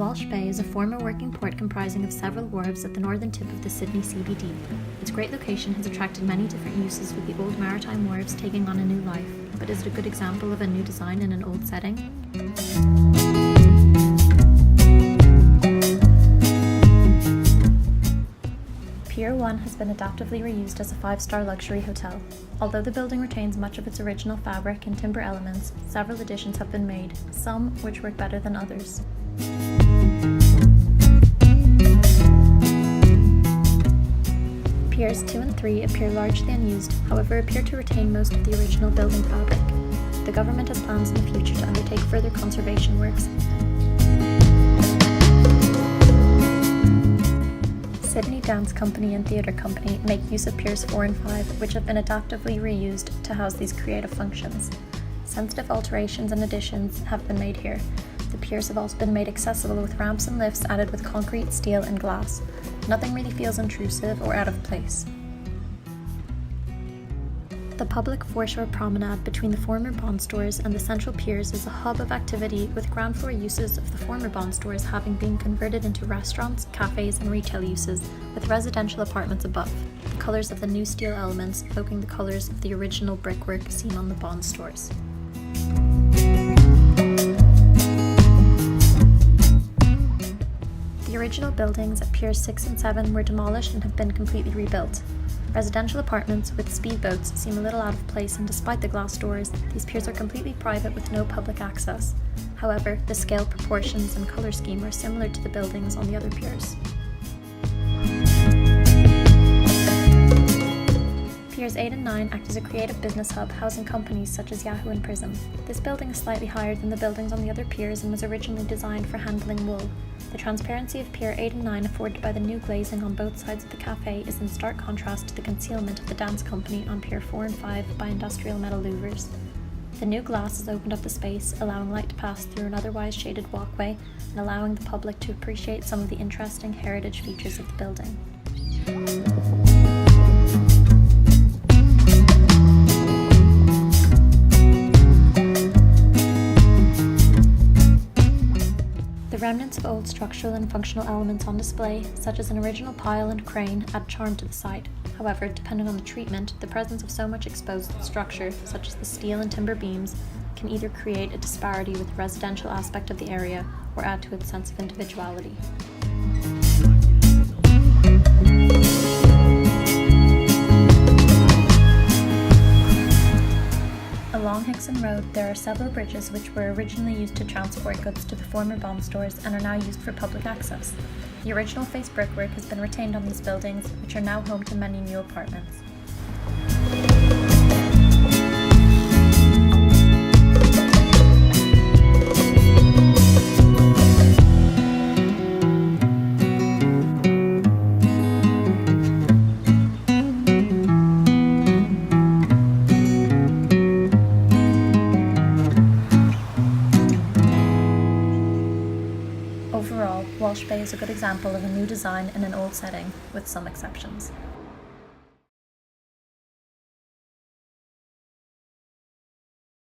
Walsh Bay is a former working port comprising of several wharves at the northern tip of the Sydney CBD. Its great location has attracted many different uses, with the old maritime wharves taking on a new life. But is it a good example of a new design in an old setting? Pier 1 has been adaptively reused as a 5-star luxury hotel. Although the building retains much of its original fabric and timber elements, several additions have been made, some which work better than others. Piers 2 and 3 appear largely unused, however appear to retain most of the original building fabric. The government has plans in the future to undertake further conservation works. Sydney Dance Company and Theatre Company make use of Piers 4 and 5, which have been adaptively reused to house these creative functions. Sensitive alterations and additions have been made here. The piers have also been made accessible with ramps and lifts added with concrete, steel and glass. Nothing really feels intrusive or out of place. The public foreshore promenade between the former bond stores and the central piers is a hub of activity, with ground floor uses of the former bond stores having been converted into restaurants, cafes and retail uses, with residential apartments above. The colours of the new steel elements evoking the colours of the original brickwork seen on the bond stores. The original buildings at Piers 6 and 7 were demolished and have been completely rebuilt. Residential apartments with speedboats seem a little out of place, and despite the glass doors, these piers are completely private with no public access. However, the scale, proportions and colour scheme are similar to the buildings on the other piers. Piers 8 and 9 act as a creative business hub, housing companies such as Yahoo and Prism. This building is slightly higher than the buildings on the other piers and was originally designed for handling wool. The transparency of Pier 8 and 9 afforded by the new glazing on both sides of the cafe is in stark contrast to the concealment of the dance company on Pier 4 and 5 by industrial metal louvers. The new glass has opened up the space, allowing light to pass through an otherwise shaded walkway and allowing the public to appreciate some of the interesting heritage features of the building. The remnants of old structural and functional elements on display, such as an original pile and crane, add charm to the site. However, depending on the treatment, the presence of so much exposed structure, such as the steel and timber beams, can either create a disparity with the residential aspect of the area or add to its sense of individuality. Along Hickson Road, there are several bridges which were originally used to transport goods to the former bond stores and are now used for public access. The original face brickwork has been retained on these buildings, which are now home to many new apartments. Overall, Walsh Bay is a good example of a new design in an old setting, with some exceptions.